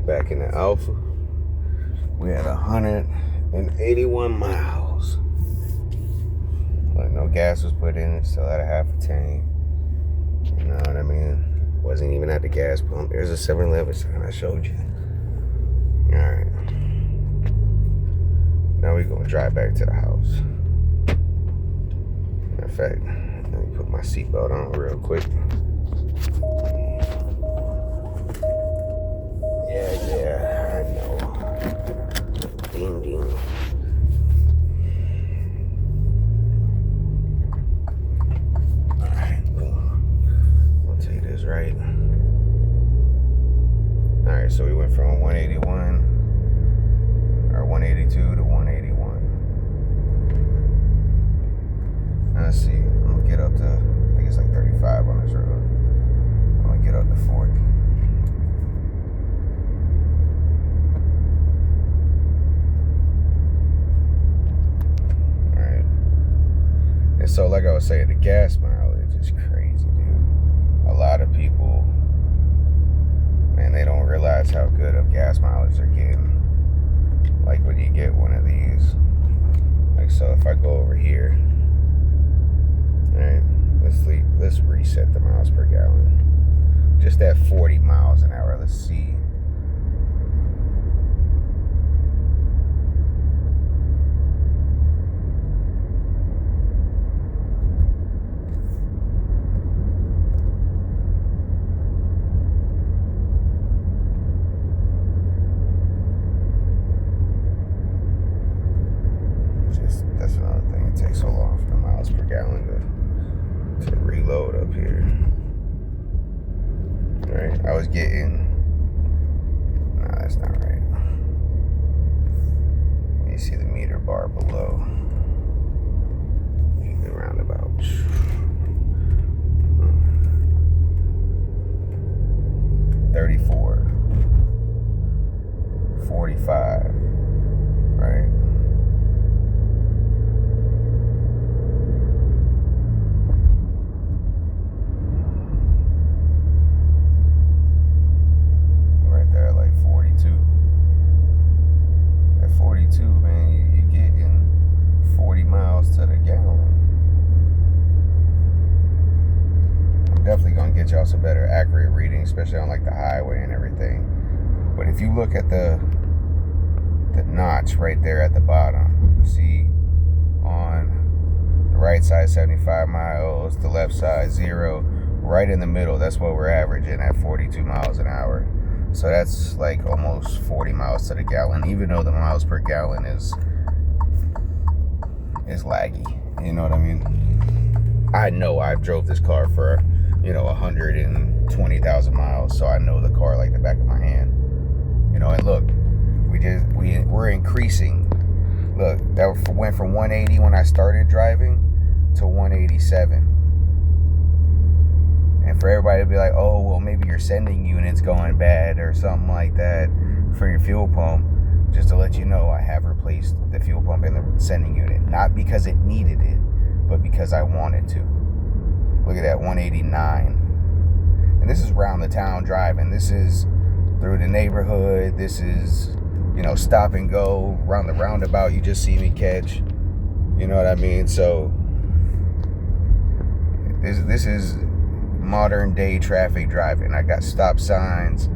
back in the Alpha. We had 181 miles. Like no gas was put in it, still had a half a tank. You know what I mean? Wasn't even at the gas pump. There's a 7-Eleven sign I showed you. Alright. Now we're gonna drive back to the house. Matter of fact, let me put my seatbelt on real quick. Yeah, I know. Ding, ding. Alright, we'll take this right. Alright, so we went from 181 or 182 to 181. Now let's see. I'm gonna get up to, I think it's like 35 on this road. I'm gonna get up to 40. Alright. And so like I was saying, the gas mileage is crazy, dude. A lot of people, man, they don't realize how good of gas mileage they're getting. Like when you get one of these. Like so if I go over here, alright, let's reset the miles per gallon. Just at 40 miles an hour. Let's see. That's another thing. It takes so long for the miles per gallon to reload up here. Alright, I was getting, nah, that's not right. You see the meter bar below. The roundabout. 34, 45, right? Right there, like 42. At 42, man, you're getting 40 miles to the gallon. I'm definitely gonna get y'all some better accurate readings, especially on like the highway and everything. But if you look at the notch right there at the bottom, you see on the right side 75 miles, the left side 0, right in the middle, that's what we're averaging at 42 miles an hour. So that's like almost 40 miles to the gallon, even though the miles per gallon is laggy. You know what I mean? I know I've drove this car for, 120,000 miles, so I know the car like the back of my hand. And look, we're increasing. Look, that went from 180 when I started driving to 187. And for everybody to be like, oh, well, maybe your sending unit's going bad or something like that for your fuel pump, just to let you know, I have replaced the fuel pump in the sending unit. Not because it needed it, but because I wanted to. Look at that, 189. And this is round the town driving. This is through the neighborhood. This is, stop and go. Around the roundabout, you just see me catch. You know what I mean? So, this is modern day traffic driving. I got stop signs,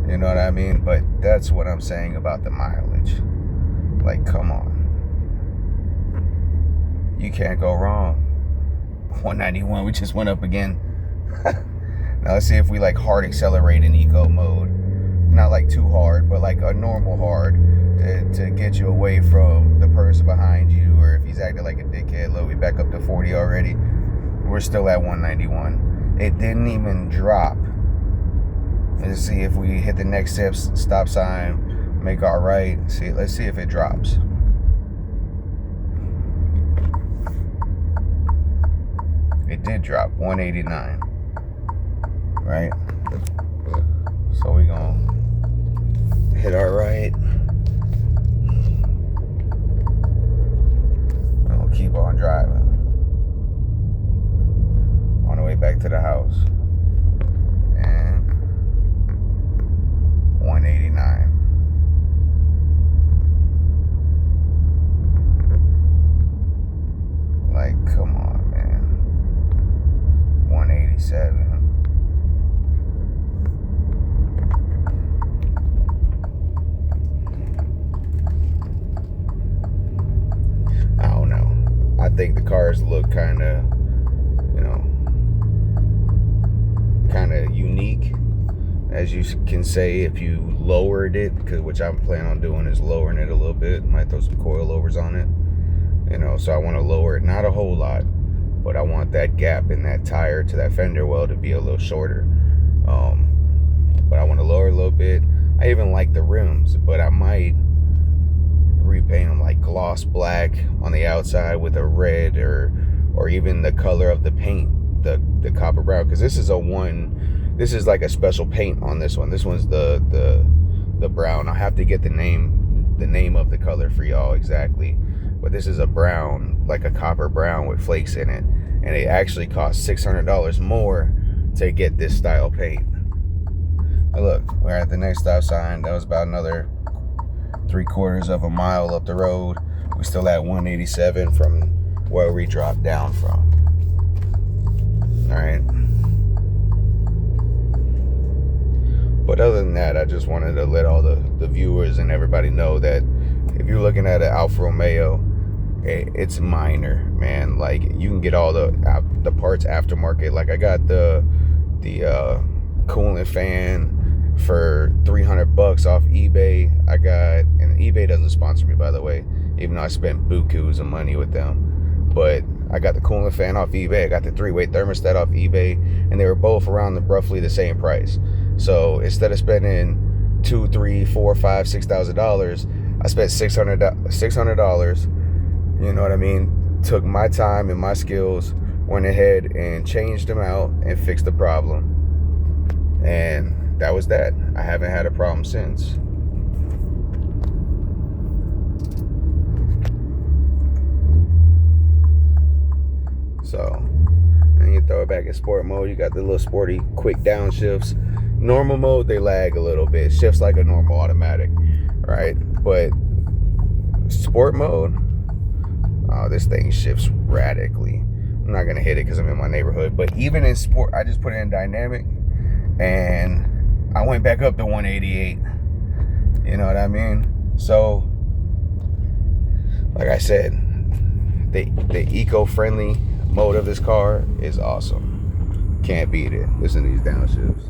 you know what I mean? But that's what I'm saying about the mileage. Like, come on, you can't go wrong. 191, we just went up again. Now let's see if we like hard accelerate in eco mode, not like too hard, but like a normal hard to get you away from the person behind you, or if he's acting like a dickhead. Look, we back up to 40 already. We're still at 191. It didn't even drop. Let's see if we hit the next stop sign, make our right. Let's see if it drops. It did drop, 189. Right? So we gonna hit our right. And we'll keep on driving. On the way back to the house. And 189. tires look kind of, you know, kind of unique, as you can say, if you lowered it, because which I'm planning on doing is lowering it a little bit. Might throw some coilovers on it, you know. So I want to lower it, not a whole lot, but I want that gap in that tire to that fender well to be a little shorter. But I want to lower it a little bit. I even like the rims, but I might repaint them like gloss black on the outside with a red, or even the color of the paint, the copper brown, because this is like a special paint on this one. This one's the brown. I'll have to get the name of the color for y'all exactly, but this is a brown, like a copper brown with flakes in it, and it actually costs $600 more to get this style paint. But look, we're at the next stop sign. That was about another 3/4 of a mile up the road. We still at 187 from where we dropped down from. All right. But other than that, I just wanted to let all the viewers and everybody know that if you're looking at an Alfa Romeo, it's minor, man. Like, you can get all the parts aftermarket. Like, I got the coolant fan for $300 off eBay. And eBay doesn't sponsor me, by the way, even though I spent bukus of money with them. But I got the coolant fan off eBay. I got the 3-way thermostat off eBay, and they were both around roughly the same price. So instead of spending $2, $3, $4, $5, $6,000, I spent $600. You know what I mean? Took my time and my skills, went ahead and changed them out and fixed the problem. And that was that. I haven't had a problem since. So, and you throw it back in sport mode. You got the little sporty quick downshifts. Normal mode, they lag a little bit. Shifts like a normal automatic, right? But sport mode, oh, this thing shifts radically. I'm not gonna hit it because I'm in my neighborhood. But even in sport, I just put it in dynamic, and I went back up to 188. You know what I mean? So, like I said, the eco-friendly mode of this car is awesome. Can't beat it. Listen to these downshifts.